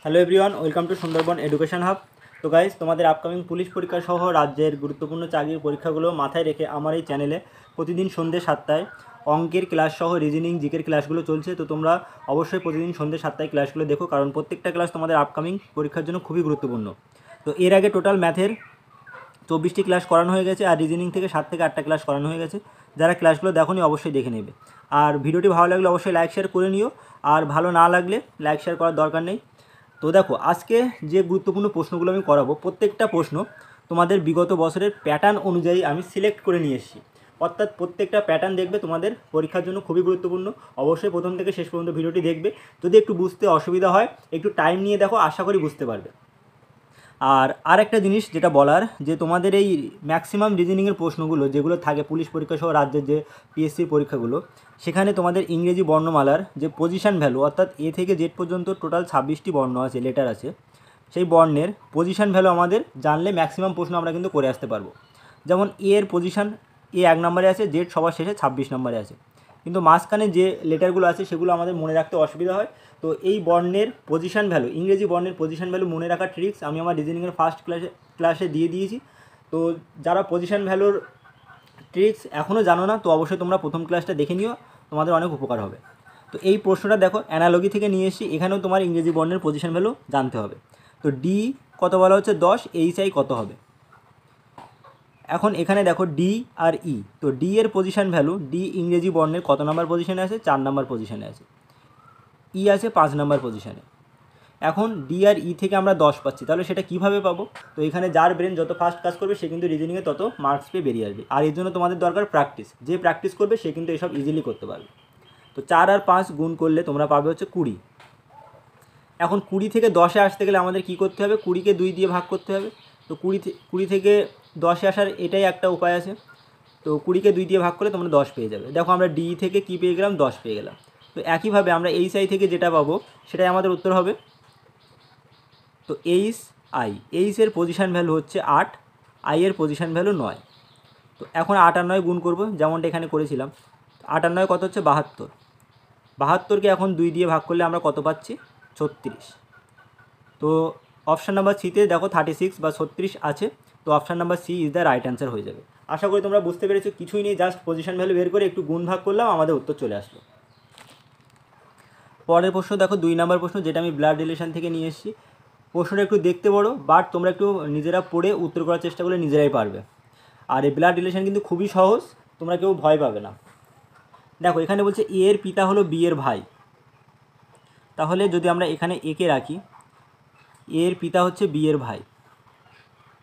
Hello everyone, welcome to Sundarban education hub. তো guys, তোমাদের upcoming police পরীক্ষা সহ রাজ্যের গুরুত্বপূর্ণ চাকরির পরীক্ষাগুলো মাথায় রেখে আমার এই চ্যানেলে প্রতিদিন সন্ধ্যে 7টায় অঙ্কের ক্লাস সহ রিজনিং জিকের ক্লাসগুলো চলছে। তো তোমরা অবশ্যই প্রতিদিন সন্ধ্যে 7টায় ক্লাসগুলো দেখো, কারণ প্রত্যেকটা ক্লাস তোমাদের আপকামিং পরীক্ষার জন্য খুবই গুরুত্বপূর্ণ। তো এর আগে টোটাল ম্যাথের 24টি ক্লাস করানো হয়ে গেছে, আর রিজনিং থেকে 7 থেকে 8টা ক্লাস করানো হয়ে গেছে। যারা ক্লাসগুলো দেখোনি অবশ্যই দেখে নেবে। আর ভিডিওটি ভালো লাগলে অবশ্যই লাইক শেয়ার করে নিও, আর ভালো না লাগলে লাইক শেয়ার করার দরকার নেই। তো দেখো, আজকে যে গুরুত্বপূর্ণ প্রশ্নগুলো আমি করাবো, প্রত্যেকটা প্রশ্ন তোমাদের বিগত বছরের প্যাটার্ন অনুযায়ী আমি সিলেক্ট করে নিয়ে এসেছি। অর্থাৎ প্রত্যেকটা প্যাটার্ন দেখবে তোমাদের পরীক্ষার জন্য খুবই গুরুত্বপূর্ণ। অবশ্যই প্রথম থেকে শেষ পর্যন্ত ভিডিওটি দেখবে। যদি একটু বুঝতে অসুবিধা হয়, একটু টাইম নিয়ে দেখো, আশা করি বুঝতে পারবে। আর একটা জিনিস যেটা বলার, যে তোমাদের এই ম্যাক্সিমাম রিজনিংয়ের প্রশ্নগুলো যেগুলো থাকে পুলিশ পরীক্ষা সহ রাজ্যের যে পিএসসির পরীক্ষাগুলো, সেখানে তোমাদের ইংরেজি বর্ণমালার যে পজিশান ভ্যালু, অর্থাৎ এ থেকে জেড পর্যন্ত টোটাল 26টি বর্ণ আছে, লেটার আছে, সেই বর্ণের পজিশান ভ্যালু আমাদের জানলে ম্যাক্সিমাম প্রশ্ন আমরা কিন্তু করে আসতে পারবো। যেমন এ এর পজিশান, এ 1 নম্বরে আছে, জেড সবার শেষে 26 নম্বরে আছে, কিন্তু মাঝখানে যে লেটারগুলো আছে সেগুলো আমাদের মনে রাখতে অসুবিধা হয়। তো এই বর্ণের পজিশান ভ্যালু, ইংরেজি বর্ণের পজিশান ভ্যালু মনে রাখার ট্রিক্স আমি আমার রিজনিংয়ের ফার্স্ট ক্লাসে দিয়ে দিয়েছি। তো যারা পজিশান ভ্যালুর ট্রিক্স এখনও জানো না, তো অবশ্যই তোমরা প্রথম ক্লাসটা দেখে নিও, তোমাদের অনেক উপকার হবে। তো এই প্রশ্নটা দেখো, অ্যানালজি থেকে নিয়ে এসেছি, এখানেও তোমার ইংরেজি বর্ণের পজিশান ভ্যালু জানতে হবে। তো ডি কত বলা হচ্ছে 10, এইচআই কত হবে। এখন এখানে দেখো ডি আর ই, তো ডি এর পজিশান ভ্যালু, ডি ইংরেজি বর্ণের কত নাম্বার পজিশানে আছে, 4 নাম্বার পজিশানে আছে, ই আছে 5 নাম্বার পজিশানে। এখন ডি আর ই থেকে আমরা 10 পাচ্ছি, তাহলে সেটা কীভাবে পাবো? তো এখানে যার ব্রেন যত ফাস্ট কাজ করবে সে কিন্তু রিজনিংয়ে তত মার্কস পেয়ে বেরিয়ে আসবে। আর এর জন্য তোমাদের দরকার প্র্যাকটিস। যে প্র্যাকটিস করবে সে কিন্তু এসব ইজিলি করতে পারবে। তো 4 আর 5 গুণ করলে তোমরা পাবে হচ্ছে 20। এখন 20 থেকে 10-এ আসতে গেলে আমাদের কী করতে হবে? 20কে 2 দিয়ে ভাগ করতে হবে। তো 20 থেকে 10-এ আসার এটাই একটা উপায় আছে। তো 20কে 2 দিয়ে ভাগ করলে তোমরা 10 পেয়ে যাবে। দেখো, আমরা ডি থেকে কী পেয়ে গেলাম? 10 পেয়ে গেলাম। তো একইভাবে আমরা এইচ আই থেকে যেটা পাবো সেটাই আমাদের উত্তর হবে। তো এইচের পজিশান ভ্যালু হচ্ছে 8, আই এর পজিশান ভ্যালু 9। তো এখন 8 আর 9 গুণ করবো, যেমনটা এখানে করেছিলাম। 8 আর 9 কত হচ্ছে? 72। 72কে এখন 2 দিয়ে ভাগ করলে আমরা কত পাচ্ছি? 36। তো অপশান নাম্বার সিতে দেখো 36 বা 36 আছে। তো option number C is the right answer হয়ে যাবে। আশা করি তোমরা বুঝতে পেরেছো। কিছুই নেই, জাস্ট পজিশান ভ্যালু বের করে একটু গুণ ভাগ করলাম, আমাদের উত্তর চলে আসলো। পরের প্রশ্ন দেখো, 2 নম্বর প্রশ্ন, যেটা আমি ব্লাড রিলেশন থেকে নিয়ে এসেছি। প্রশ্নটা একটু দেখতে বড়, বাট তোমরা একটু নিজেরা পড়ে উত্তর করার চেষ্টা করলে নিজেরাই পারবে। আর এই ব্লাড রিলেশন কিন্তু খুবই সহজ, তোমরা কেউ ভয় পাবে না। দেখো, এখানে বলছে এ এর পিতা হলো বি এর ভাই। তাহলে যদি আমরা এখানে একে রাখি, এ এর পিতা হচ্ছে বি এর ভাই,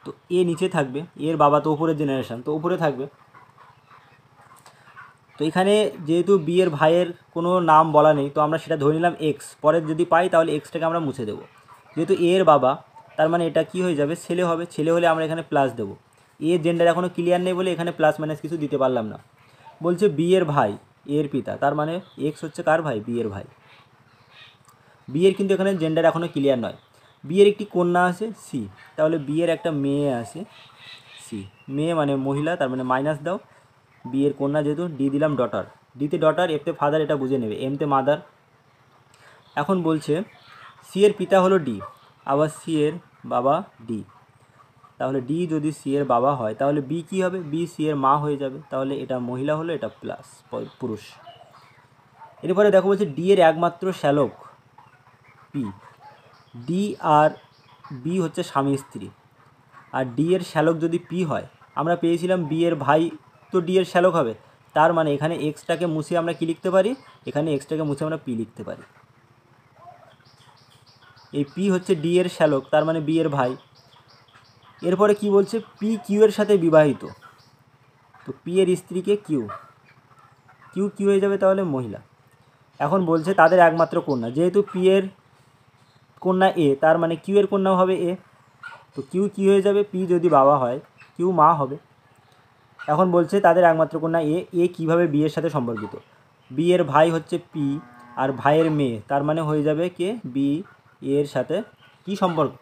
তো এ নিচে থাকবে, এর বাবা তো উপরের জেনারেশান, তো উপরে থাকবে। তো এখানে যেহেতু বি এর ভাইয়ের কোনো নাম বলা নেই, তো আমরা সেটা ধরে নিলাম এক্স। পরে যদি পাই তাহলে এক্সটাকে আমরা মুছে দেবো। যেহেতু এ এর বাবা, তার মানে এটা কি হয়ে যাবে? ছেলে হবে। ছেলে হলে আমরা এখানে প্লাস দেবো। এ জেন্ডার এখনও ক্লিয়ার নেই বলে এখানে প্লাস মাইনাস কিছু দিতে পারলাম না। বলছে বি এর ভাই, এ এর পিতা, তার মানে এক্স হচ্ছে কার ভাই? বি এর ভাই। বি এর কিন্তু এখানে জেন্ডার এখনও ক্লিয়ার নয়। বি এর একটি কন্যা আছে সি, তাহলে বি এর একটা মেয়ে আছে সি। মেয়ে মানে মহিলা, তার মানে মাইনাস দাও। বি এর কন্যা যেহেতু, ডি দিলাম ডটার। ডিতে ডটার, এফতে ফাদার, এটা বুঝে নেবে। এমতে মাদার। এখন বলছে সি এর পিতা হলো ডি, আবার সি এর বাবা ডি। তাহলে ডি যদি সি এর বাবা হয় তাহলে বি কী হবে? বি সি এর মা হয়ে যাবে। তাহলে এটা মহিলা হলো, এটা প্লাস পুরুষ। এরপরে দেখো, বলছে ডি এর একমাত্র শ্যালক পি। ডি আর বি হচ্ছে স্বামী স্ত্রী, আর ডি এর শ্যালক যদি পি হয়, আমরা পেয়েছিলাম বি এর ভাই, তো ডি এর শ্যালক হবে। তার মানে এখানে এক্সটাকে মুছে আমরা কী লিখতে পারি? এখানে এক্সটাকে মুছে আমরা পি লিখতে পারি। এই পি হচ্ছে ডি এর শ্যালক, তার মানে বি এর ভাই। এরপরে কি বলছে? পি কিউ এর সাথে বিবাহিত, তো পি এর স্ত্রীকে কিউ, কিউ কী হয়ে যাবে? তাহলে মহিলা। এখন বলছে তাদের একমাত্র কন্যা, যেহেতু পি এর কন্যা এ, তার মানে কিউ এর কন্যাও হবে এ, তো কিউ কী হয়ে যাবে? পি যদি বাবা হয়, কিউ মা হবে। এখন বলছে তাদের একমাত্র কন্যা এ। এ কীভাবে বি এর সাথে সম্পর্কিত? বি এর ভাই হচ্ছে পি, আর ভাইয়ের মেয়ে, তার মানে হয়ে যাবে কে? বি এর সাথে কী সম্পর্ক?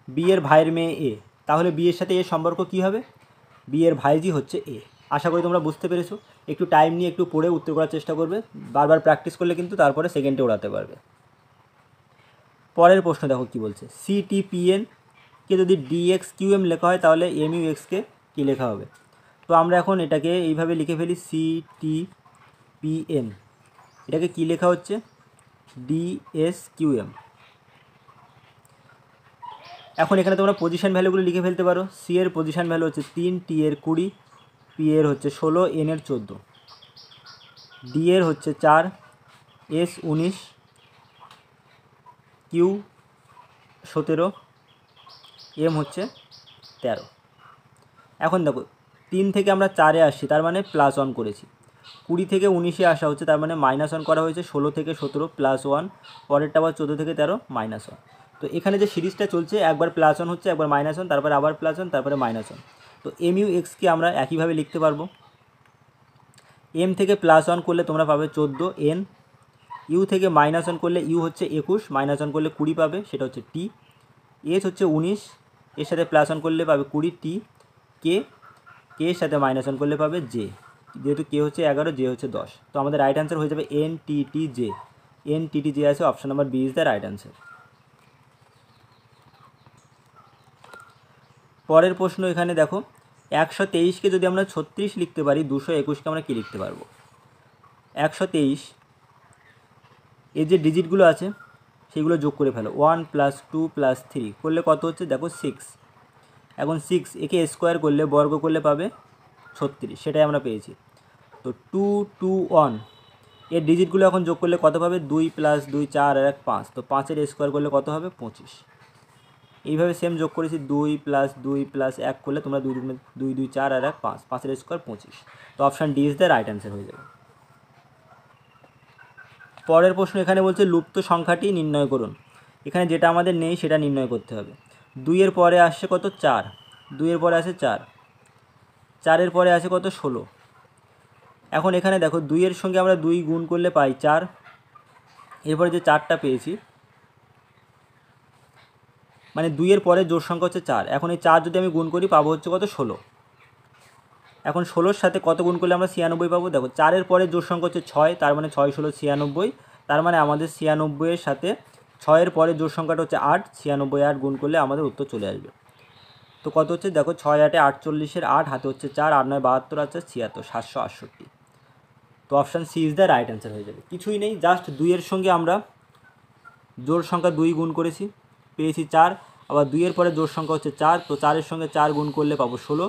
বি এর ভাইয়ের মেয়ে এ, তাহলে বি এর সাথে এর সম্পর্ক কী হবে? বি এর ভাইজি হচ্ছে এ। আশা করি তোমরা বুঝতে পেরেছো। একটু টাইম নিয়ে একটু পড়ে উত্তর করার চেষ্টা করবে। বারবার প্র্যাকটিস করলে কিন্তু তারপরে সেকেন্ডে ওড়াতে পারবে। পরের প্রশ্ন দেখো কি বলছে, সিটিপিএন কে যদি ডিএক্স কিউএম লেখা হয় তাহলে এমইউএক্সকে কী লেখা হবে। তো আমরা এখন এটাকে এইভাবে লিখে ফেলি, সিটিপিএন এটাকে কী লেখা হচ্ছে, ডিএসকিউএম। এখন এখানে তোমরা পজিশন ভ্যালুগুলো লিখে ফেলতে পারো। সি এর পজিশন ভ্যালু হচ্ছে 3, টি এর 20, পি এর হচ্ছে 16, এন এর 14, ডি এর হচ্ছে 4, এস 19, কিউ 17, এম হচ্ছে 13। এখন দেখো 3 থেকে আমরা 4-এ আসছি, তার মানে +1 করেছি। 20 থেকে 19-এ আসা হচ্ছে, তার মানে -1 করা হয়েছে। 16 থেকে 17 +1, পরেরটা আবার 14 থেকে 13 -1। তো এখানে যে সিরিজটা চলছে, একবার +1 হচ্ছে, একবার -1, তারপরে আবার +1, তারপরে -1। তো এমইউএক্সকে আমরা একইভাবে লিখতে পারবো। এম থেকে +1 করলে তোমরা পাবে 14, এন। ইউ থেকে -1 করলে ইউ হচ্ছে 21, -1 করলে 20 পাবে, সেটা হচ্ছে টি। এস হচ্ছে 19, এর সাথে +1 করলে পাবে 20, টি। কে, কে এর সাথে -1 করলে পাবে জে, যেহেতু কে হচ্ছে 11, জে হচ্ছে 10। তো আমাদের রাইট অ্যান্সার হয়ে যাবে NTTJ। NTTJ আছে, option number B is the right answer. পরের প্রশ্ন এখানে দেখো, 123কে যদি আমরা 36 লিখতে পারি, 221কে আমরা কী লিখতে পারবো। 123 এর যে ডিজিটগুলো আছে সেগুলো যোগ করে ফেলো। 1 + 2 + 3 করলে কত হচ্ছে দেখো 6। এখন 6 একে স্কোয়ার করলে, বর্গ করলে পাবে 36, সেটাই আমরা পেয়েছি। তো 2 2 1 এর ডিজিটগুলো এখন যোগ করলে কত পাবে, 2 + 2 4 আর 1 5। তো 5-এর স্কোয়ার করলে কত হবে, 25। এইভাবে সেম যোগ করেছি, 2 + 2 + 1 করলে তোমরা 2 2 4 আর 1 5, 5-এর স্কোয়ার 25। তো option D is the right answer হয়ে যাবে। পরের প্রশ্ন এখানে বলছে লুপ্ত সংখ্যাটি নির্ণয় করুন। এখানে যেটা আমাদের নেই সেটা নির্ণয় করতে হবে। 2-এর পরে আসছে কত, 4। 2-এর পরে আসে 4, 4-এর পরে আসে কত, 16। এখন এখানে দেখো 2-এর সঙ্গে আমরা 2 গুণ করলে পাই 4, এরপরে যে 4টা পেয়েছি, মানে 2-এর পরে জোড় সংখ্যা হচ্ছে 4। এখন এই 4 যদি আমি গুণ করি পাবো হচ্ছে কত, 16। এখন 16-র সাথে কত গুণ করলে আমরা 96 পাবো, দেখো 4-এর পরে জোড় সংখ্যা হচ্ছে 6, তার মানে 6 16 96। তার মানে আমাদের 96-এর সাথে 6-এর পরে জোড় সংখ্যাটা হচ্ছে 8, 96 8 গুণ করলে আমাদের উত্তর চলে আসবে। তো কত হচ্ছে দেখো, 6 8 48-এর 8, হাতে হচ্ছে 4, 8 9 72, আছে 76, 768। তো option C is the right answer হয়ে যাবে। কিছুই নেই, জাস্ট 2-এর সঙ্গে আমরা জোড় সংখ্যা 2 গুণ করেছি, পেয়েছি 4। আবার 2-এর পরে জোড় সংখ্যা হচ্ছে 4, তো 4-এর সঙ্গে 4 গুণ করলে পাবো 16।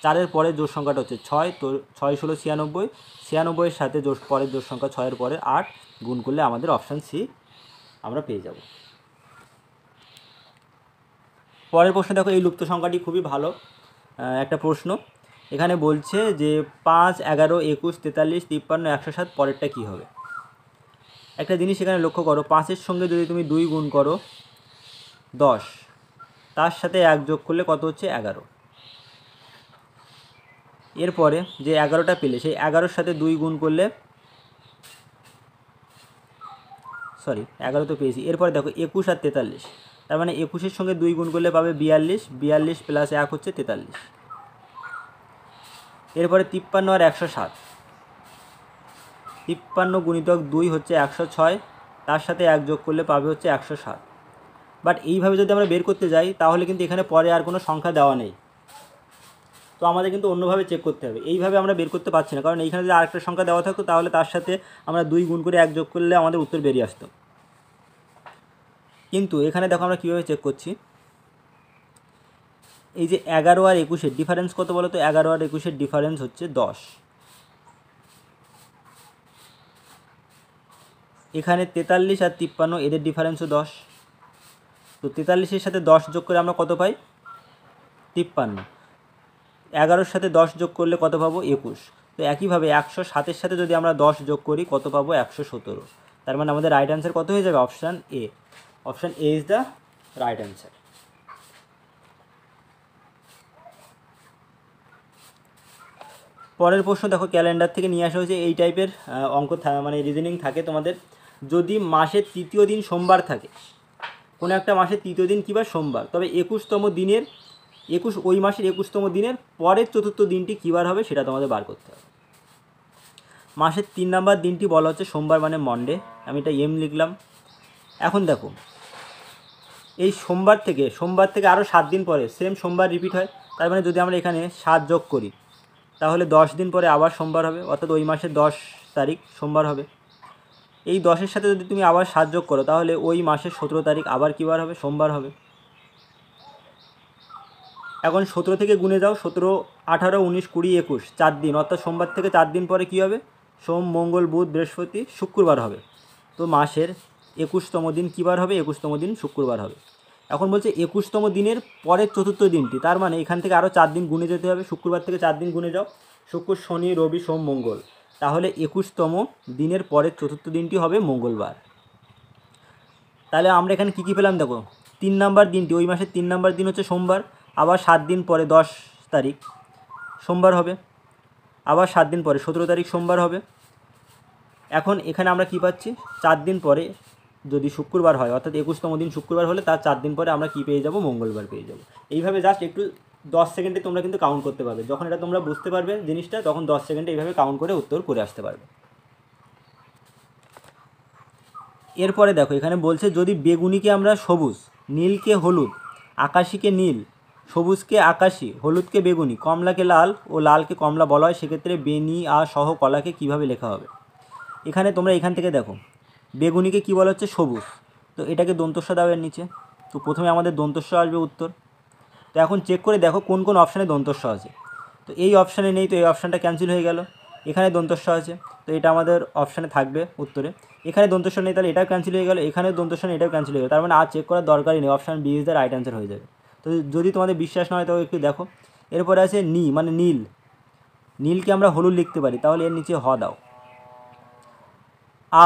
4-এর পরে জোড় সংখ্যাটা হচ্ছে 6, তো 6 16 96, 96-এর সাথে পরের জোড় সংখ্যা 6-এর পরে 8 গুণ করলে আমাদের অপশান সি আমরা পেয়ে যাব। পরের প্রশ্ন দেখো, এই লুপ্ত সংখ্যাটি খুবই ভালো একটা প্রশ্ন। এখানে বলছে যে 5 11 21 43 53 107 পরেরটা কী হবে। একটা জিনিস এখানে লক্ষ্য করো, 5-এর সঙ্গে যদি তুমি 2 গুণ করো 10, তার সাথে 1 যোগ করলে কত হচ্ছে, 11। এরপরে যে 11টা পেলে, সেই 11-র সাথে 2 গুণ করলে, 11 তো পেয়েছি। এরপরে দেখো 21 আর 43, তার মানে 21-এর সঙ্গে 2 গুণ করলে পাবে 42, 42 + 1 হচ্ছে 43। এরপরে 53 আর 107, 53 গুণিতক 2 হচ্ছে 106, তার সাথে 1 যোগ করলে পাবে হচ্ছে 107। বাট এইভাবে যদি আমরা বের করতে যাই তাহলে কিন্তু এখানে পরে আর কোনো সংখ্যা দেওয়া নেই, তো আমাদের কিন্তু অন্যভাবে চেক করতে হবে। এইভাবে আমরা বের করতে পারছি না, কারণ এইখানে যদি আরেকটা সংখ্যা দেওয়া থাকতো তাহলে তার সাথে আমরা 2 গুণ করে 1 যোগ করলে আমাদের উত্তর বেরিয়ে আসতো। কিন্তু এখানে দেখো আমরা কীভাবে চেক করছি, এই যে 11 আর 21-এর ডিফারেন্স কত বলো তো, 11 আর 21-এর ডিফারেন্স হচ্ছে 10। এখানে 43 আর 53 এদের ডিফারেন্সও 10। তো 43-এর সাথে 10 যোগ করে আমরা কত পাই, 53। 11-র সাথে 10 যোগ করলে কত পাবো, 21। তো একইভাবে 107-এর সাথে যদি আমরা 10 যোগ করি কত পাবো, 117। তার মানে আমাদের রাইট অ্যান্সার কত হয়ে যাবে, option A. Option A is the right answer. পরের প্রশ্ন দেখো, ক্যালেন্ডার থেকে নিয়ে আসা হয়েছে। এই টাইপের অঙ্ক মানে রিজনিং থাকে তোমাদের। যদি মাসের তৃতীয় দিন সোমবার থাকে, কোনো একটা মাসের তৃতীয় দিন কিবার সোমবার, তবে 21তম দিনের ওই মাসের 21তম দিনের পরের চতুর্থ দিনটি কিবার হবে সেটা তোমাদের বার করতে হবে। মাসের 3 নম্বর দিনটি বলা হচ্ছে সোমবার, মানে মন্ডে। আমি এটা এম লিখলাম। এখন দেখো এই সোমবার থেকে আরও 7 দিন পরে সেম সোমবার রিপিট হয়। তার মানে যদি আমরা এখানে 7 যোগ করি তাহলে 10 দিন পরে আবার সোমবার হবে, অর্থাৎ ওই মাসের 10 তারিখ সোমবার হবে। এই 10-এর সাথে যদি তুমি আবার 7 যোগ করো তাহলে ওই মাসের 17 তারিখ আবার কী বার হবে? সোমবার হবে। এখন 17 থেকে গুনে যাও, 17, 18, 19, 20, 21, 4 দিন, অর্থাৎ সোমবার থেকে 4 দিন পরে কী হবে? সোম, মঙ্গল, বুধ, বৃহস্পতি, শুক্রবার হবে। তো মাসের 21তম দিন কী বার হবে? 21তম দিন শুক্রবার হবে। এখন বলছে 21তম দিনের পরের চতুর্থ দিনটি, তার মানে এখান থেকে আরও 4 দিন গুনে যেতে হবে। শুক্রবার থেকে 4 দিন গুনে যাও, শুক্র, শনি, রবি, সোম, মঙ্গল, তাহলে 21তম দিনের পরের চতুর্থ দিনটি হবে মঙ্গলবার। তাহলে আমরা এখানে কী কী পেলাম দেখো, 3 নাম্বার দিনটি, ওই মাসের 3 নাম্বার দিন হচ্ছে সোমবার, আবার 7 দিন পরে 10 তারিখ সোমবার হবে, আবার 7 দিন পরে 17 তারিখ সোমবার হবে। এখন এখানে আমরা কি পাচ্ছি? 4 দিন পরে যদি শুক্রবার হয়, অর্থাৎ 21তম দিন শুক্রবার হলে তার 4 দিন পরে আমরা কি পেয়ে যাব? মঙ্গলবার পেয়ে যাব। এইভাবে জাস্ট একটু 10 সেকেন্ডে তোমরা কিন্তু কাউন্ট করতে পারবে। যখন এটা তোমরা বুঝতে পারবে জিনিসটা, তখন 10 সেকেন্ডে এইভাবে কাউন্ট করে উত্তর করে আসতে পারবে। এরপরে দেখো এখানে বলছে যদি বেগুনিকে আমরা সবুজ, নীলকে হলুদ, আকাশিকে নীল, সবুজকে আকাশি, হলুদকে বেগুনি, কমলাকে লাল ও লালকে কমলা বলা হয়, সেক্ষেত্রে বেনি আ সহ কলাকে কীভাবে লেখা হবে? এখানে তোমরা এখান থেকে দেখো বেগুনিকে কী বলা হচ্ছে? সবুজ। তো এটাকে দন্তস্ব দাও এর নিচে। তো প্রথমে আমাদের দন্তস্ব আসবে উত্তর। তো এখন চেক করে দেখো কোন কোন অপশানে দন্তস্ব আছে। তো এই অপশানে নেই, তো এই অপশানটা ক্যান্সেল হয়ে গেল। এখানে দন্তস্ব আছে, তো এটা আমাদের অপশানে থাকবে উত্তরে। এখানে দন্তস্ব নেই, তাহলে এটাও ক্যান্সেল হয়ে গেল। এখানে দন্তস্ব নেই, এটাও ক্যান্সেল হয়ে গেল। তার মানে আর চেক করার দরকারই নেই, option B is the right answer হয়ে যাবে। তো যদি তোমাদের বিশ্বাস না হয় তাও একটু দেখো। এরপরে আছে নি, মানে নীল। নীলকে আমরা হলুদ লিখতে পারি, তাহলে এর নিচে হ দাও।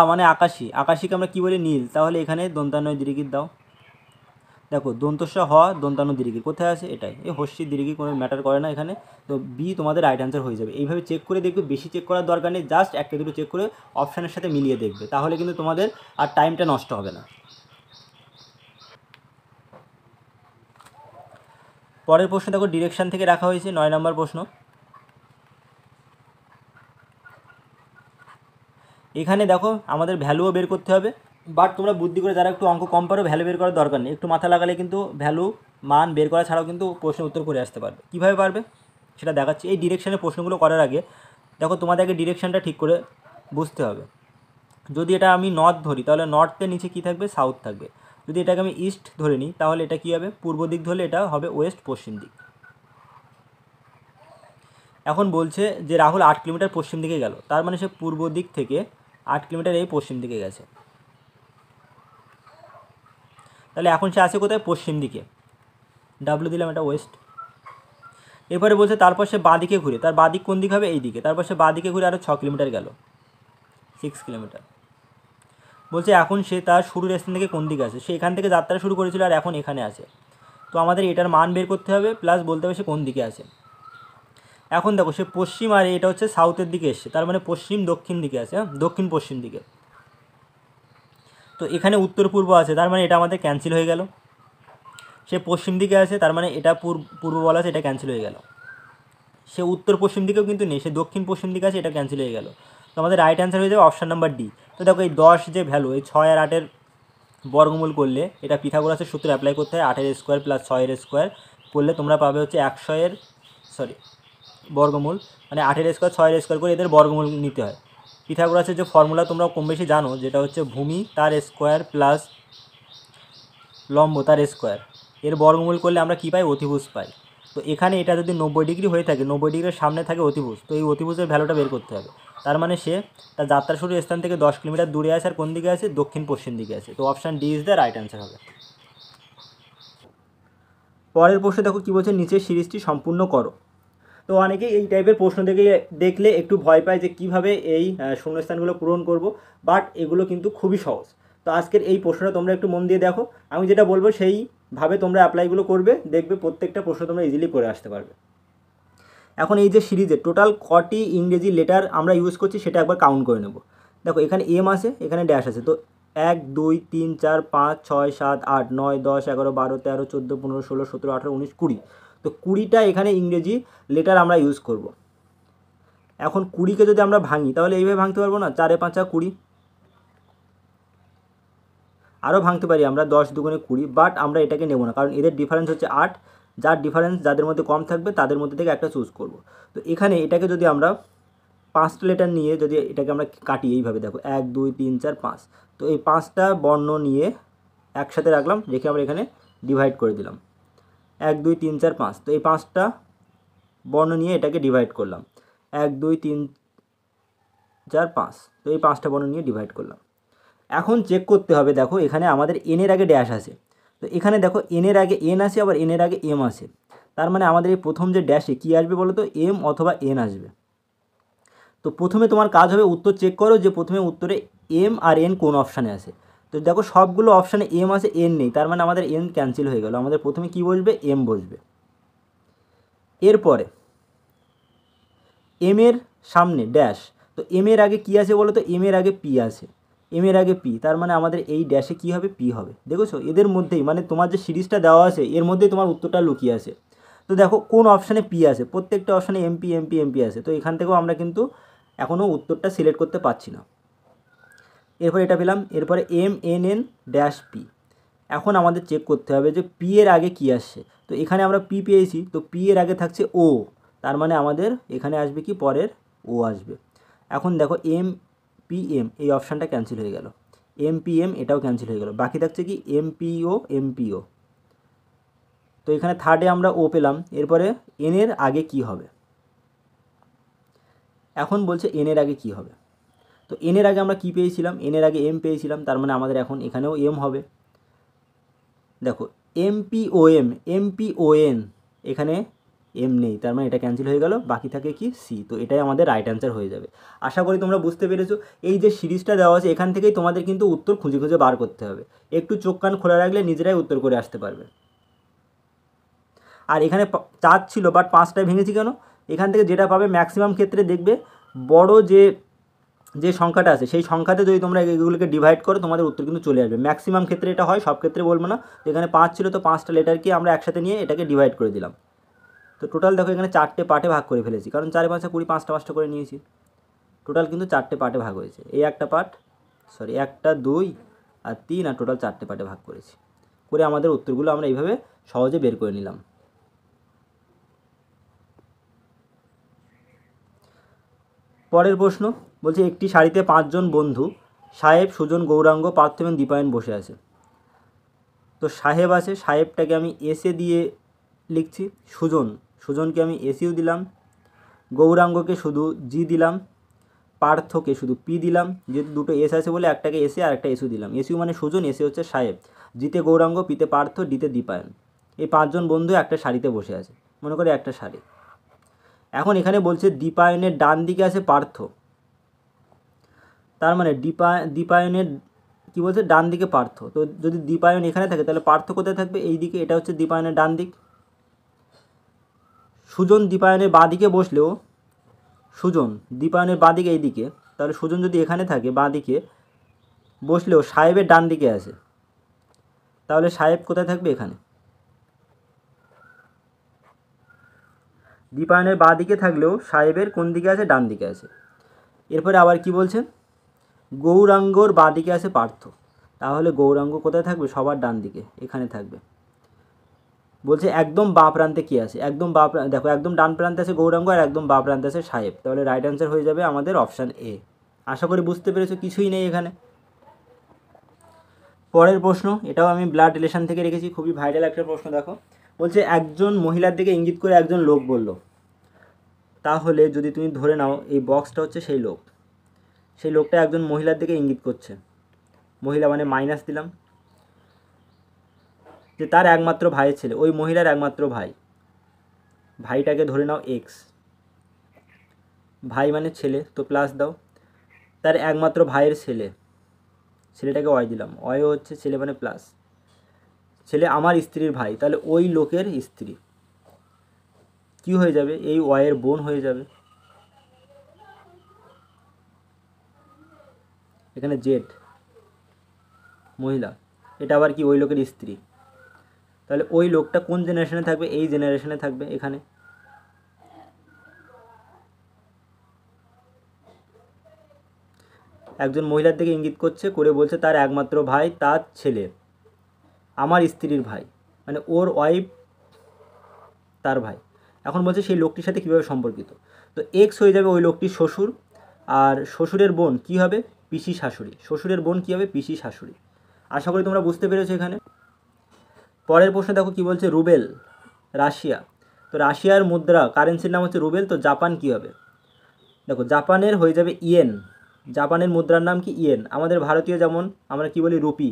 মানে আকাশি, আকাশিকে আমরা কী বলি? নীল, তাহলে এখানে দন্তান্ন দীর্ঘির দাও। দেখো দন্তস্ব হ, দন্তান্ন দীর্ঘি কোথায় আছে? এটাই। এই হস্যি দীর্ঘি কোনো ম্যাটার করে না এখানে। তো বি তোমাদের রাইট অ্যান্সার হয়ে যাবে। এইভাবে চেক করে দেখবে, বেশি চেক করার দরকার নেই, জাস্ট একটা দুটো চেক করে অপশানের সাথে মিলিয়ে দেখবে, তাহলে কিন্তু তোমাদের আর টাইমটা নষ্ট হবে না। পরের প্রশ্ন দেখো ডিরেকশান থেকে রাখা হয়েছে 9 নম্বর প্রশ্ন। এখানে দেখো আমাদের ভ্যালুও বের করতে হবে, বাট তোমরা বুদ্ধি করে যারা একটু অঙ্ক কম পারো ভ্যালু বের করার দরকার নেই, একটু মাথা লাগালে কিন্তু ভ্যালু মান বের করা ছাড়াও কিন্তু প্রশ্নের উত্তর করে আসতে পারবে। কীভাবে পারবে সেটা দেখাচ্ছি। এই ডিরেকশানের প্রশ্নগুলো করার আগে দেখো তোমাদের আগে ডিরেকশানটা ঠিক করে বুঝতে হবে। যদি এটা আমি নর্থ ধরি তাহলে নর্থের নিচে কী থাকবে? সাউথ থাকবে। যদি এটাকে আমি ইস্ট ধরে নিই তাহলে এটা কী হবে? পূর্ব দিক ধরলে এটা হবে ওয়েস্ট, পশ্চিম দিক। এখন বলছে যে রাহুল 8 কিলোমিটার পশ্চিম দিকে গেল, তার মানে সে পূর্ব দিক থেকে 8 কিলোমিটার এই পশ্চিম দিকে গেছে। তাহলে এখন সে আছে কোথায়? পশ্চিম দিকে। ডাব্লু দিলাম, এটা ওয়েস্ট। এরপরে বলছে তারপর সে বাঁ দিকে ঘুরে, তার বাঁ দিক কোন দিক হবে? এই দিকে। তারপর সে বাঁ দিকে ঘুরে আরও 6 কিলোমিটার গেল, 6 কিলোমিটার। বলছে এখন সে তার শুরুর স্থান থেকে কোন দিকে আছে? সে এখান থেকে যাত্রা শুরু করেছিল আর এখন এখানে আছে। তো আমাদের এটার মান বের করতে হবে, প্লাস বলতে হবে সে কোন দিকে আছে। এখন দেখো সে পশ্চিম আর এটা হচ্ছে সাউথের দিকে এসছে, তার মানে পশ্চিম দক্ষিণ দিকে আছে, দক্ষিণ পশ্চিম দিকে। তো এখানে উত্তর পূর্ব আছে, তার মানে এটা আমাদের ক্যান্সেল হয়ে গেল। সে পশ্চিম দিকে আছে, তার মানে এটা পূর্ব বলা আছে, এটা ক্যান্সেল হয়ে গেল। সে উত্তর পশ্চিম দিকেও কিন্তু নেই, সে দক্ষিণ পশ্চিম দিকে আছে, এটা ক্যান্সেল হয়ে গেল। তো আমাদের রাইট অ্যান্সার হয়ে যাবে অপশান নাম্বার ডি। তো দেখো এই 10 যে ভ্যালু, এই 6 আর 8-এর বর্গমূল করলে, এটা পিথাগোরাসের সূত্র অ্যাপ্লাই করতে হয়। 8-এর স্কোয়ার প্লাস 6-এর স্কোয়ার করলে তোমরা পাবে হচ্ছে 100-এর বর্গমূল, মানে 8-এর স্কোয়ার 6-এর স্কোয়ার করে এদের বর্গমূল নিতে হয়। পিথাগোরাসের যে ফর্মুলা তোমরা কম বেশি জানো, যেটা হচ্ছে ভূমি তার স্কোয়ার প্লাস লম্ব তার স্কোয়ার, এর বর্গমূল করলে আমরা কী পাই? অতিভুজ পাই। তো এখানে এটা যদি 90 ডিগ্রি হয়ে থাকে, 90 ডিগ্রির সামনে থাকে অতিভুজ, তো এই অতিভুজের ভ্যালুটা বের করতে হবে। তার মানে সে তার যাত্রা শুরুর স্থান থেকে 10 কিলোমিটার দূরে আছে, আর কোন দিকে আছে? দক্ষিণ পশ্চিম দিকে আছে। তো option D is the right answer হবে। পরের প্রশ্ন দেখো কী বলছে, নিচের সিরিজটি সম্পূর্ণ করো। তো অনেকেই এই টাইপের প্রশ্ন দেখলে একটু ভয় পায় যে কীভাবে এই শূন্যস্থানগুলো পূরণ করব, বাট এগুলো কিন্তু খুবই সহজ। তো আজকের এই প্রশ্নটা তোমরা একটু মন দিয়ে দেখো, আমি যেটা বলবো সেইভাবে তোমরা অ্যাপ্লাইগুলো করবে, দেখবে প্রত্যেকটা প্রশ্ন তোমরা ইজিলি করে আসতে পারবে। এখন এই যে সিরিজে টোটাল কটি ইংরেজি লেটার আমরা ইউজ করছি সেটা একবার কাউন্ট করে নেব। দেখো এখানে এম আছে, এখানে ড্যাশ আছে, তো 1 2 3 4 5 6 7 8 9 10 11 12 13 14 15 16 17 18 19 20। তো 20টা এখানে ইংরেজি লেটার আমরা ইউজ করব। এখন 20কে যদি আমরা ভাঙি তাহলে এইভাবে ভাঙতে পারবো না, 4 এ 5 20। আরও ভাঙতে পারি আমরা 10 দুগুণে 20, বাট আমরা এটাকে নেব না, কারণ এদের ডিফারেন্স হচ্ছে 8। যার ডিফারেন্স যাদের মধ্যে কম থাকবে তাদের মধ্যে থেকে একটা চুজ করব। তো এখানে এটাকে যদি আমরা 5টা লেটার নিয়ে যদি এটাকে আমরা কাটি এইভাবে, দেখো 1 2 3 4 5, তো এই 5টা বর্ণ নিয়ে একসাথে রাখলাম, রেখে আমরা এখানে ডিভাইড করে দিলাম 1 2 3 4 5। তো এই 5টা বর্ণ নিয়ে এটাকে ডিভাইড করলাম 1 2 3 4 5, তো এই 5টা বর্ণ নিয়ে ডিভাইড করলাম। এখন চেক করতে হবে, দেখো এখানে আমাদের এনের আগে ড্যাশ আছে, তো এখানে দেখো এনের আগে এন আসে, আবার এনের আগে এম আসে, তার মানে আমাদের এই প্রথম যে ড্যাশে কী আসবে বলো তো, এম অথবা এন আসবে। তো প্রথমে তোমার কাজ হবে উত্তর চেক করো যে প্রথমে উত্তরে এম আর এন কোন অপশানে আসে। তো দেখো সবগুলো অপশানে এম আসে, এন নেই, তার মানে আমাদের এন ক্যান্সেল হয়ে গেল, আমাদের প্রথমে কী বসবে, এম বসবে। এরপরে এম এর সামনে ড্যাশ, তো এম এর আগে কী আছে বলো তো, এম এর আগে পি আছে, এম এর আগে পি, তার মানে আমাদের এই ড্যাশে কী হবে, পি হবে। দেখেছো এদের মধ্যেই, মানে তোমার যে সিরিজটা দেওয়া আছে এর মধ্যেই তোমার উত্তরটা লুকিয়ে আছে। তো দেখো কোন অপশানে পি আছে, প্রত্যেকটা অপশানে এমপি এমপি এমপি আছে, তো এখান থেকেও আমরা কিন্তু এখনও উত্তরটা সিলেক্ট করতে পারছি না। এরপর এটা পেলাম, এরপরে M N N dash P. এখন আমাদের চেক করতে হবে যে পি এর আগে কী আসছে, তো এখানে আমরা পি পেয়েছি, তো পি এর আগে থাকছে ও, তার মানে আমাদের এখানে আসবে কি, পরের ও আসবে। এখন দেখো এম পি এম এই অপশানটা ক্যান্সেল হয়ে গেল, এম পি এম এটাও ক্যান্সেল হয়ে গেল, বাকি থাকছে কি এমপিও এমপিও। তো এখানে থার্ডে আমরা ও পেলাম, এরপরে এন এর আগে কি হবে, এখন বলছে এন এর আগে কি হবে। তো এন এর আগে আমরা কি পেয়েছিলাম, এন এর আগে এম পেয়েছিলাম, তার মানে আমাদের এখন এখানেও এম হবে। দেখো এমপিওএম এমপিওএন, এখানে এম নেই, তার মানে এটা ক্যান্সেল হয়ে গেল, বাকি থাকে কি সি। তো এটাই আমাদের রাইট অ্যান্সার হয়ে যাবে। আশা করি তোমরা বুঝতে পেরেছো। এই যে সিরিজটা দেওয়া আছে এখান থেকেই তোমাদের কিন্তু উত্তর খুঁজে খুঁজে বার করতে হবে, একটু চোখ কান খোলা রাখলে নিজেরাই উত্তর করে আসতে পারবে। আর এখানে 4 ছিল বাট 5টায় ভেঙেছি কেন, এখান থেকে যেটা পাবে ম্যাক্সিমাম ক্ষেত্রে দেখবে বড় যে যে সংখ্যাটা আছে সেই সংখ্যাতে যদি তোমরা এগুলোকে ডিভাইড করো তোমাদের উত্তর কিন্তু চলে আসবে। ম্যাক্সিমাম ক্ষেত্রে এটা হয়, সব ক্ষেত্রে বলবো না। এখানে 5 ছিল, তো 5টা লেটারকে আমরা একসাথে নিয়ে এটাকে ডিভাইড করে দিলাম। তো টোটাল দেখো এখানে 4টে পার্টে ভাগ করে ফেলেছি, কারণ 4 5 20, 5টা 5টা করে নিয়েছি। টোটাল কিন্তু 4টে পার্টে ভাগ হয়েছে, এই একটা পার্ট, সরি 1 2 আর 3, আর টোটাল 4টে পার্টে ভাগ করেছি, করে আমাদের উত্তরগুলো আমরা এইভাবে সহজে বের করে নিলাম। পরের প্রশ্ন বলছে একটি শাড়িতে 5 জন বন্ধু সাহেব, সুজন, গৌরাঙ্গ, পার্থ এবং দীপায়ন বসে আছে। তো সাহেব আছে, সাহেবটাকে আমি এসে দিয়ে লিখছি, সুজনকে আমি এসিও দিলাম, গৌরাঙ্গকে শুধু জি দিলাম, পার্থকে শুধু পি দিলাম, যেহেতু দুটো এস আছে বলে একটাকে এসে আর একটা এসিও দিলাম। এসিও মানে সুজন, এসে হচ্ছে সাহেব, জিতে গৌরাঙ্গ, পিতে পার্থ, ডিতে দীপায়ন। এই 5 জন বন্ধু একটা শাড়িতে বসে আছে, মনে করে একটা শাড়ি। এখন এখানে বলছে দীপায়নের ডান দিকে আছে পার্থ, তার মানে দীপায়নের কী বলছে, ডান দিকে পার্থ। তো যদি দীপায়ন এখানে থাকে তাহলে পার্থ কোথায় থাকবে, এই দিকে, এটা হচ্ছে দীপায়নের ডান দিক। সুজন দীপায়নের বাঁ দিকে বসলেও, সুজন দীপায়নের বাঁ দিকে এই দিকে, তাহলে সুজন যদি এখানে থাকে বাঁ দিকে বসলেও সাহেবের ডান দিকে আছে, তাহলে সাহেব কোথায় থাকবে, এখানে। দীপায়নের বাঁ দিকে থাকলেও সাহেবের কোন দিকে আছে, ডান দিকে আছে। এরপরে আবার কি বলছে, গৌরাঙ্গর বাঁ দিকে আছে পার্থ, তাহলে গৌরাঙ্গ কোথায় থাকবে, সবার ডান দিকে, এখানে থাকবে। বলছে একদম বাঁ প্রান্তে কী আছে, একদম বাঁ দেখো একদম ডান প্রান্তে আছে গৌরাঙ্গ আর একদম বাঁ প্রান্তে আছে সাহেব, তাহলে রাইট অ্যান্সার হয়ে যাবে আমাদের অপশান এ। আশা করি বুঝতে পেরেছো, কিছুই নেই এখানে। পরের প্রশ্ন, এটাও আমি ব্লাড রিলেশন থেকে রেখেছি, খুবই ভাইরাল একটা প্রশ্ন। দেখো বলছে একজন মহিলার দিকে ইঙ্গিত করে একজন লোক বলল, তাহলে যদি তুমি ধরে নাও এই বক্সটা হচ্ছে সেই লোক, সেই লোকটা একজন মহিলার দিকে ইঙ্গিত করছে, মহিলা মানে মাইনাস দিলাম, যে তার একমাত্র ভাইয়ের ছেলে, ওই মহিলার একমাত্র ভাই, ভাইটাকে ধরে নাও এক্স, ভাই মানে ছেলে, তো প্লাস দাও, তার একমাত্র ভাইয়ের ছেলে, ছেলেটাকে ওয়াই দিলাম, ওয়াইও হচ্ছে ছেলে মানে প্লাস, ছেলে আমার স্ত্রীর ভাই, তাহলে ওই লোকের স্ত্রী কি হয়ে যাবে, এই ওয়াইয়ের বোন হয়ে যাবে। এখানে জেড মহিলা, এটা আবার কি, ওই লোকের স্ত্রী, তাহলে ওই লোকটা কোন জেনারেশনে থাকবে, এই জেনারেশনে থাকবে এখানে। একজন মহিলার দিকে ইঙ্গিত করছে, করে বলছে তার একমাত্র ভাই তার ছেলে, আমার স্ত্রীর ভাই, মানে ওর ওয়াইফ তার ভাই। এখন বলছে সেই লোকটির সাথে কীভাবে সম্পর্কিত। তো এক্স হয়ে যাবে ওই লোকটির শ্বশুর, আর শ্বশুরের বোন কী হবে, পিসি শাশুড়ি। শ্বশুরের বোন কী হবে, পিসি শাশুড়ি। আশা করি তোমরা বুঝতে পেরেছো এখানে। পরের প্রশ্ন দেখো কি বলছে, রুবেল, রাশিয়া। তো রাশিয়ার মুদ্রা কারেন্সির নাম হচ্ছে রুবেল। তো জাপান কী হবে, দেখো জাপানের হয়ে যাবে ইয়েন। জাপানের মুদ্রার নাম কি, ইয়েন। আমাদের ভারতীয় যেমন আমরা কি বলি, রুপি,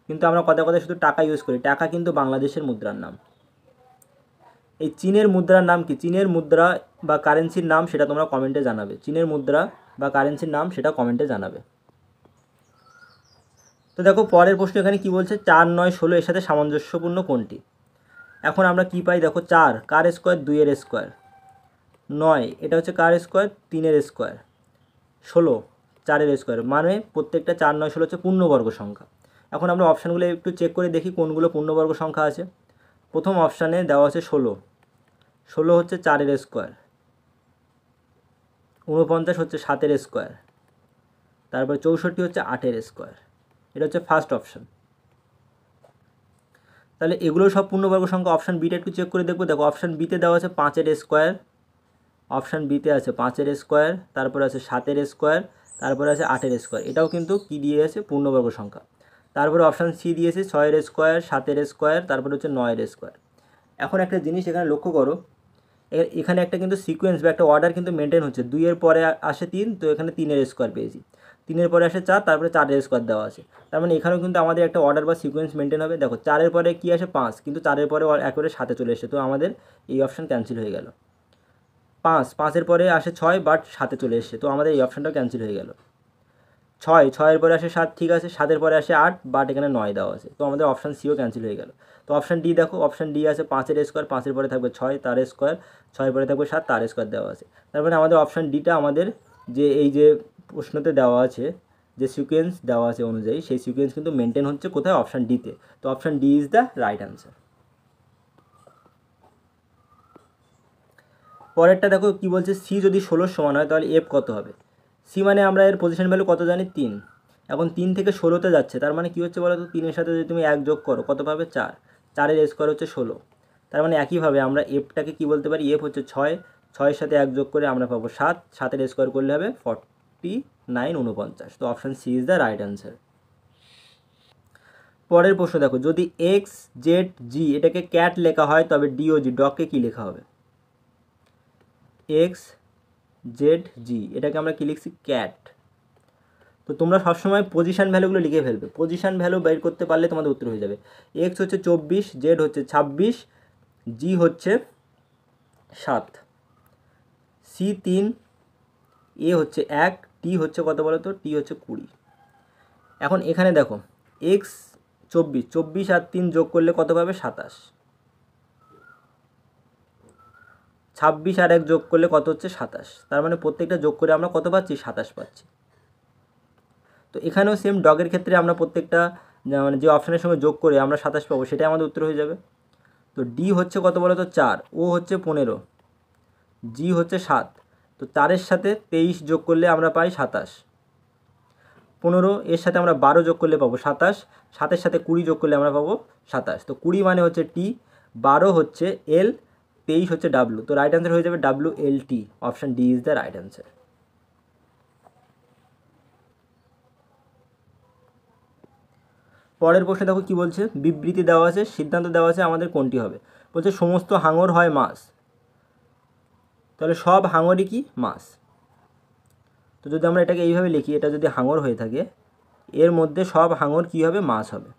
কিন্তু আমরা কথায় কথায় শুধু টাকা ইউজ করি, টাকা কিন্তু বাংলাদেশের মুদ্রার নাম। এই চীনের মুদ্রার নাম কি, চীনের মুদ্রা বা কারেন্সির নাম সেটা তোমরা কমেন্টে জানাবে। চীনের মুদ্রা বা কারেন্সির নাম সেটা কমেন্টে জানাবে। তো দেখো পরের প্রশ্ন এখানে কি বলছে, 4, 9, 16 এর সাথে সামঞ্জস্যপূর্ণ কোনটি। এখন আমরা কি পাই, দেখো 4 কার স্কোয়ার, 2 এর স্কোয়ার, 9 এটা হচ্ছে কার স্কোয়ার, 3 এর স্কোয়ার, 16 4 এর স্কোয়ার, মানে প্রত্যেকটা 4, 9, 16 হচ্ছে পূর্ণবর্গ সংখ্যা। এখন আমরা অপশানগুলো একটু চেক করে দেখি কোনগুলো পূর্ণবর্গ সংখ্যা আছে। প্রথম অপশানে দেওয়া আছে 16, 16 হচ্ছে 4 এর স্কোয়ার, 49 হচ্ছে 7 এর স্কোয়ার, তারপর 64 হচ্ছে 8 এর স্কোয়ার। এটা হচ্ছে ফার্স্ট অপশান। তাহলে এগুলো সব পূর্ণবর্গ সংখ্যা। অপশান বিটা একটু চেক করে দেখবো। দেখো অপশান বিতে দেওয়া আছে 5 এর স্কোয়ার, অপশান বিতে আছে 5 এর স্কোয়ার, তারপরে আছে 7 এর স্কোয়ার, তারপরে আছে 8 এর স্কোয়ার। এটাও কিন্তু কী দিয়ে আছে, পূর্ণবর্গ সংখ্যা। তারপরে অপশান সি দিয়েছে 6 এর স্কোয়ার, 7 এর স্কোয়ার, তারপরে হচ্ছে 9 এর স্কোয়ার। এখন একটা জিনিস এখানে লক্ষ্য করো, এখানে একটা কিন্তু সিকোয়েন্স বা একটা অর্ডার কিন্তু মেনটেন হচ্ছে। 2 এর পরে আসে 3, তো এখানে 3 এর স্কোয়ার পেয়েছি। 3 এর পরে আসে 4, তারপরে 4 এর স্কোয়ার দেওয়া আছে। তার মানে এখানেও কিন্তু আমাদের একটা অর্ডার বা সিকোয়েন্স মেনটেন হবে। দেখো 4 এর পরে কী আসে, 5, কিন্তু 4 এর পরে একেবারে 7 চলে এসেছে, তো আমাদের এই অপশান ক্যান্সেল হয়ে গেল। 5 এর পরে আসে 6, বাট 7 চলে এসেছে, তো আমাদের এই অপশানটাও ক্যান্সেল হয়ে গেল। 6 এর পরে আসে 7, ঠিক আছে, 7 এর পরে আসে 8, বাট এখানে 9 দেওয়া আছে, তো আমাদের অপশান সিও ক্যান্সেল হয়ে গেল। তো অপশান ডি দেখো, অপশান ডি আছে 5 এর স্কোয়ার, 5 এর পরে থাকবে 6 তার স্কোয়ার, 6 এর পরে থাকবে 7 তার স্কোয়ার দেওয়া আছে। তারপরে আমাদের অপশান ডিটা আমাদের যে এই যে প্রশ্নতে দেওয়া আছে, যে সিকোয়েন্স দেওয়া আছে অনুযায়ী, সেই সিকোয়েন্স কিন্তু মেনটেন হচ্ছে কোথায়, অপশান ডিতে। তো option D is the right answer. পরেরটা দেখো কি বলছে, সি যদি 16 সমান হয় তাহলে এফ কত হবে। সি মানে আমরা এর পজিশন ভ্যালু কত জানি, 3। এখন 3 থেকে 16তে যাচ্ছে, তার মানে কী হচ্ছে বলো তো, 3 এর সাথে যদি তুমি 1 যোগ করো কত পাবে, 4, 4 এর স্কোয়ার হচ্ছে 16। তার মানে একইভাবে আমরা এফটাকে কী বলতে পারি, এফ হচ্ছে 6, 6 এর সাথে 1 যোগ করে আমরা পাবো 7, 7 এর স্কোয়ার করলে হবে 49, 49। তো option C is the right answer. পরের প্রশ্ন দেখো, যদি এক্স জেড জি এটাকে ক্যাট লেখা হয় তবে ডিওজি ডগকে কী লেখা হবে। এক্স জেড জি এটাকে আমরা কী লিখছি, ক্যাট। তো তোমরা সবসময় পজিশান ভ্যালুগুলো লিখে ফেলবে, পজিশান ভ্যালু বের করতে পারলে তোমাদের উত্তর হয়ে যাবে। এক্স হচ্ছে 24, জেড হচ্ছে 26, জি হচ্ছে 7, সি 3, এ হচ্ছে 1, টি হচ্ছে কত বলো তো, টি হচ্ছে 20। এখন এখানে দেখো এক্স 24, 24 আর 3 যোগ করলে কত পাবে, 27, 26 আর 1 যোগ করলে কত হচ্ছে, 27। তার মানে প্রত্যেকটা যোগ করে আমরা কত পাচ্ছি, 27 পাচ্ছি। তো এখানেও সেম, ডগের ক্ষেত্রে আমরা প্রত্যেকটা মানে যে অপশানের সঙ্গে যোগ করে আমরা 27 পাবো, সেটাই আমাদের উত্তর হয়ে যাবে। তো ডি হচ্ছে কত বলো তো, 4, ও হচ্ছে 15, জি হচ্ছে 7, তো 4 এর সাথে 23 যোগ করলে আমরা পাই 27, 15 এর সাথে আমরা 12 যোগ করলে পাবো 27, 7 এর সাথে 20 যোগ করলে আমরা পাবো 27। তো 20 মানে হচ্ছে টি, 12 হচ্ছে এল, 23 হচ্ছে ডাব্লু। তো রাইট অ্যান্সার হয়ে যাবে WLT। Option D is the right answer. পরের প্রশ্নে দেখো কি বলছে, বিবৃতি দেওয়া আছে, সিদ্ধান্ত দেওয়া আছে, আমাদের কোনটি হবে। বলছে সমস্ত হাঙর হয় মাছ, তাহলে সব হাঙরই কি মাছ। তো যদি আমরা এটাকে এইভাবে লিখি, এটা যদি হাঙর হয়ে থাকে, এর মধ্যে সব হাঙর কী হবে, মাছ হবে।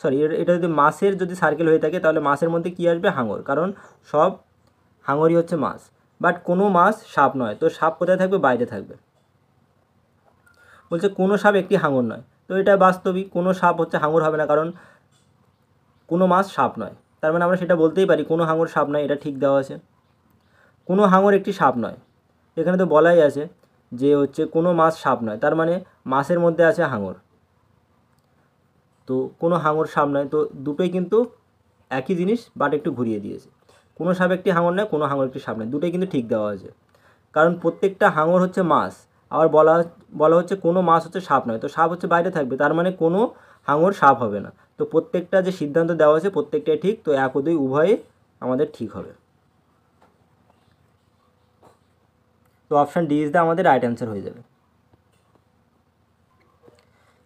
সরি, এটা যদি মাছের যদি সার্কেল হয়ে থাকে তাহলে মাছের মধ্যে কী আসবে, হাঙর, কারণ সব হাঙরই হচ্ছে মাছ। বাট কোনো মাছ সাপ নয়, তো সাপ কোথায় থাকবে, বাইরে থাকবে। বলছে কোনো সাপ একটি হাঙর নয়, তো এটা বাস্তবিক, কোনো সাপ হচ্ছে হাঙর হবে না, কারণ কোনো মাছ সাপ নয়। তার মানে আমরা সেটা বলতেই পারি কোনো হাঙর সাপ নয়, এটা ঠিক দেওয়া আছে। কোনো হাঙর একটি সাপ নয়, এখানে তো বলাই আছে যে হচ্ছে কোনো মাছ সাপ নয়, তার মানে মাছের মধ্যে আছে হাঙর। তো কোনো হাঙর সাপ নয়, তো দুটোই কিন্তু একই জিনিস, বাট একটু ঘুরিয়ে দিয়েছে। কোনো সাপ একটি হাঙর নয়, কোনো হাঙর একটি সাপ নয়, দুটোই কিন্তু ঠিক দেওয়া আছে। কারণ প্রত্যেকটা হাঙর হচ্ছে মাছ, আবার বলা হচ্ছে কোনো মাছ হচ্ছে সাপ নয়, তো সাপ হচ্ছে বাইরে থাকবে, তার মানে কোনো হাঙর সাপ হবে না। তো প্রত্যেকটা যে সিদ্ধান্ত দেওয়া আছে প্রত্যেকটাই ঠিক, তো 1 ও 2 উভয়ে আমাদের ঠিক হবে। তো অপশান ডি ইজ দ্য আমাদের রাইট অ্যান্সার হয়ে যাবে।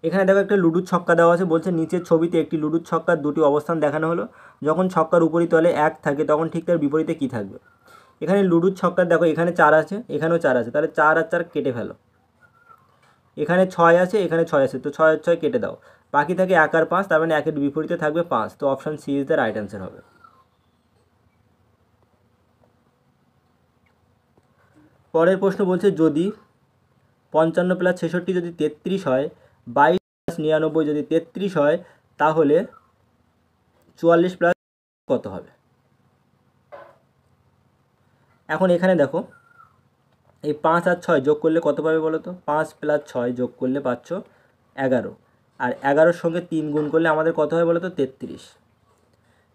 এখানে দেখো একটা লুডুর ছক্কা দেওয়া আছে, বলছে নিচের ছবিতে একটি লুডুর ছক্কার দুটি অবস্থান দেখানো হলো, যখন ছক্কার উপরি তলে 1 থাকে তখন ঠিক তার বিপরীতে কী থাকবে। এখানে লুডুর ছক্কার দেখো এখানে 4 আছে, এখানেও 4 আছে, তাহলে 4 আর 4 কেটে ফেলো। এখানে 6 আছে, এখানে 6 আছে, তো 6 আর 6 কেটে দাও, বাকি থাকে 1 আর 5, তার মানে 1 এর বিপরীতে থাকবে 5, তো option C is the right answer হবে। পরের প্রশ্ন বলছে যদি 55 প্লাস 66 যদি 33 হয়, 22 প্লাস 99 যদি 33 হয়, তাহলে 44 প্লাস কত হবে। এখন এখানে দেখো এই 5 আর 6 যোগ করলে কত পাবে বলো তো, 5 প্লাস 6 যোগ করলে পাচ্ছ 11, আর 11-র সঙ্গে 3 গুণ করলে আমাদের কত হয় বলো তো 33।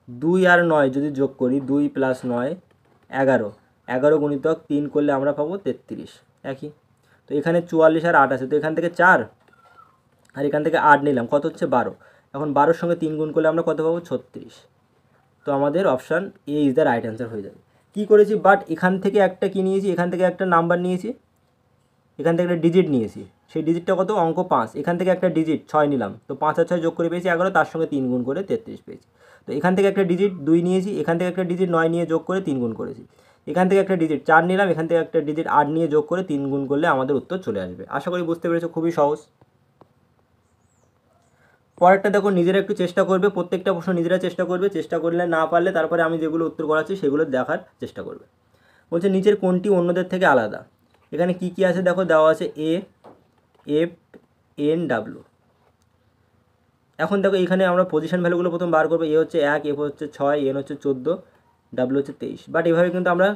2 আর 9 যদি যোগ করি, 2 প্লাস 9 11, 11 গুণিতক 3 করলে আমরা পাবো 33, একই। তো এখানে 44 আর 8 আছে, তো এখান থেকে 4 আর এখান থেকে 8 নিলাম, কত হচ্ছে 12, এখন 12-র সঙ্গে 3 গুণ করলে আমরা কত পাবো 36, তো আমাদের option A is the right answer হয়ে যাবে। কী করেছি, বাট এখান থেকে একটা কী নিয়েছি, এখান থেকে একটা নাম্বার নিয়েছি, এখান থেকে একটা ডিজিট নিয়েছি, সেই ডিজিটটা কত অঙ্ক 5, এখান থেকে একটা ডিজিট 6 নিলাম, তো 5 আর 6 যোগ করে পেয়েছি 11, তার সঙ্গে 3 গুণ করে 33 পেয়েছি। তো এখান থেকে একটা ডিজিট 2 নিয়েছি, এখান থেকে একটা ডিজিট 9 নিয়ে যোগ করে 3 গুণ করেছি, এখান থেকে একটা ডিজিট 4 নিলাম, এখান থেকে একটা ডিজিট 8 নিয়ে যোগ করে 3 গুণ করলে আমাদের উত্তর চলে আসবে। আশা করি বুঝতে পেরেছো, খুবই সহজ। পরেরটা দেখো, নিজেরা একটু চেষ্টা করবে, প্রত্যেকটা প্রশ্ন নিজেরা চেষ্টা করবে, চেষ্টা করলে না পারলে তারপরে আমি যেগুলো উত্তর করাচ্ছি সেগুলো দেখার চেষ্টা করবে। বলছে নিচের কোনটি অন্যদের থেকে আলাদা। এখানে কি কি আছে দেখো, দেওয়া আছে এ, এফ, এন, ডাব্লু। এখন দেখো এখানে আমরা পজিশন ভ্যালুগুলো প্রথম বার করবো, এ হচ্ছে 1, এফ হচ্ছে 6, এন হচ্ছে 14, ডাব্লু হচ্ছে 23, বাট এভাবে কিন্তু আমরা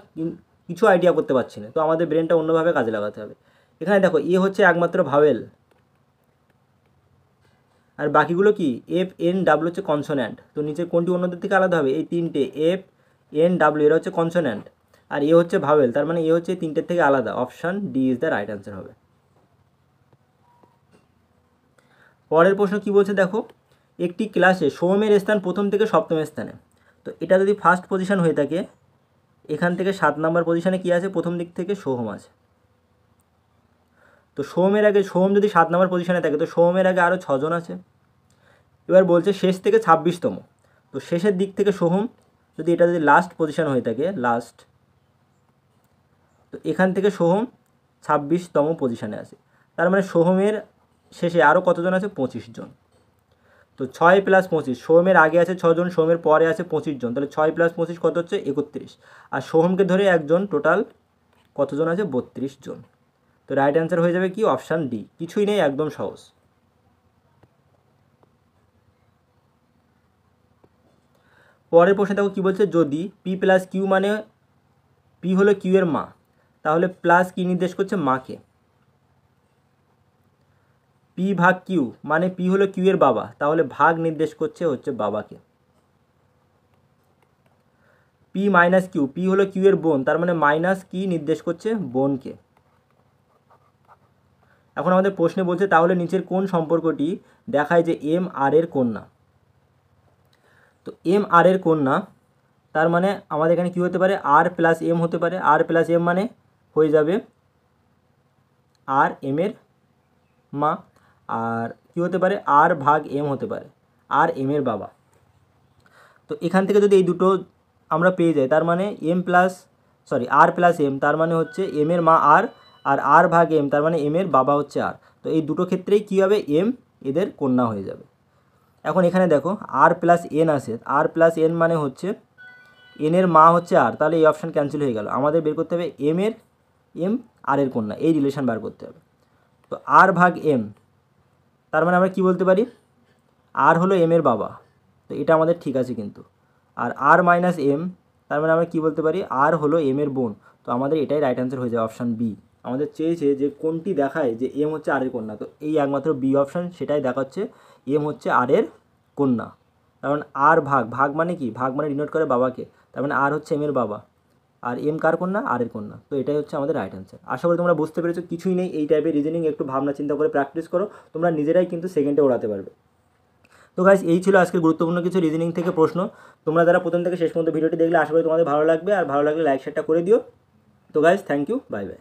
কিছু আইডিয়া করতে পারছি না, তো আমাদের ব্রেনটা অন্যভাবে কাজে লাগাতে হবে। এখানে দেখো এ হচ্ছে একমাত্র ভাওয়েল, আর বাকিগুলো কি এফ, এন, ডাব্লু হচ্ছে কনসোন্যান্ট, তো নিচের কোনটি অন্যদের থেকে আলাদা হবে, এই তিনটে এফ, এন, ডাব্লু এরা হচ্ছে কনসোন্যান্ট, আর এ হচ্ছে ভাওয়েল, তার মানে এ হচ্ছে এই তিনটের থেকে আলাদা, option D is the right answer হবে। পরের প্রশ্ন কি বলছে দেখো, একটি ক্লাসে সোহমের স্থান প্রথম থেকে সপ্তম স্থানে, তো এটা যদি ফার্স্ট পজিশন হয়ে থাকে, এখান থেকে 7 নম্বর পজিশনে কি আছে, প্রথম দিক থেকে সোহম আছে, তো সোহমের আগে সোহম যদি 7 নম্বর পজিশনে থাকে, তো সোহমের আগে আরও 6 জন আছে। এবার বলছে শেষ থেকে 26তম, তো শেষের দিক থেকে সোহম যদি এটা যদি লাস্ট পজিশন হয়ে থাকে, লাস্ট, তো এখান থেকে সোহম 26তম পজিশনে আছে, তার মানে সোহমের শেষে আরও কতজন আছে, 25 জন। তো 6 প্লাস 25, সোহমের আগে আছে 6 জন, সোহমের পরে আছে 25 জন, তাহলে 6 প্লাস 25 কত হচ্ছে 31, আর সোহমকে ধরে একজন, টোটাল কতজন আছে 32 জন। তো রাইট অ্যান্সার হয়ে যাবে কি, অপশান ডি, কিছুই নেই, একদম সহজ। পরের প্রশ্নে দেখো কী বলছে, যদি পি প্লাস কিউ মানে পি হলো কিউ এর মা, তাহলে প্লাস কি নির্দেশ করছে, মাকে। পি ভাগ কিউ মানে পি হলো কিউ এর বাবা, তাহলে ভাগ নির্দেশ করছে হচ্ছে বাবাকে। পি মাইনাস কিউ, পি হলো কিউ এর বোন, তার মানে মাইনাস কি নির্দেশ করছে, বোনকে। এখন আমাদের প্রশ্নে বলছে তাহলে নিচের কোন সম্পর্কটি দেখায় যে এম আর এর কন্যা। তো এম আর এর কন্যা, তার মানে আমাদের এখানে কী হতে পারে, আর প্লাস এম হতে পারে, আর প্লাস এম মানে হয়ে যাবে আর এম এর মা, আর কী হতে পারে, আর ভাগ এম হতে পারে, আর এম এর বাবা। তো এখান থেকে যদি এই দুটো আমরা পেয়ে যাই, তার মানে আর প্লাস এম, তার মানে হচ্ছে এম এর মা আর আর ভাগ এম, তার মানে এম এর বাবা হচ্ছে আর, তো এই দুটো ক্ষেত্রেই কী হবে, এম এদের কন্যা হয়ে যাবে। এখন এখানে দেখো আর প্লাস এন আছে, আর প্লাস এন মানে হচ্ছে এন এর মা হচ্ছে আর, তাহলে এই অপশান ক্যান্সেল হয়ে গেল, আমাদের বের করতে হবে এম আর এর কন্যা, এই রিলেশন বার করতে হবে। তো আর ভাগ এম, তার মানে আমরা কি বলতে পারি, আর হলো এম এর বাবা, তো এটা আমাদের ঠিক আছে কিন্তু, আর আর মাইনাস এম, তার মানে আমরা কি বলতে পারি, আর হলো এম এর বোন, তো আমাদের এটাই রাইট অ্যান্সার হয়ে যায়, অপশান বি। আমাদের চেয়েছে যে কোনটি দেখায় যে এম হচ্ছে আর এর কন্যা, তো এই একমাত্র বি অপশান সেটাই দেখাচ্ছে এম হচ্ছে আর এর কন্যা, কারণ আর ভাগ মানে কি, ভাগ মানে ডিনোট করে বাবাকে, তার মানে আর হচ্ছে এম এর বাবা, আর এম কার কন্যা, আর এর কন্যা। তো এটাই হচ্ছে আমাদের রাইট অ্যান্সার। আশা করি তোমরা বুঝতে পেরেছো, কিছুই নেই, এই টাইপের রিজনিং একটু ভাবনা চিন্তা করে প্র্যাকটিস করো, তোমরা নিজেরাই কিন্তু সেকেন্ডে ওড়াতে পারবে। তো গাইস এই ছিল আজকের গুরুত্বপূর্ণ কিছু রিজনিং থেকে প্রশ্ন। তোমরা যারা প্রথম থেকে শেষ পর্যন্ত ভিডিওটি দেখলে আশা করি তোমাদের ভালো লাগবে, আর ভালো লাগলে লাইক শেয়ারটা করে দিও। তো guys thank you, bye by.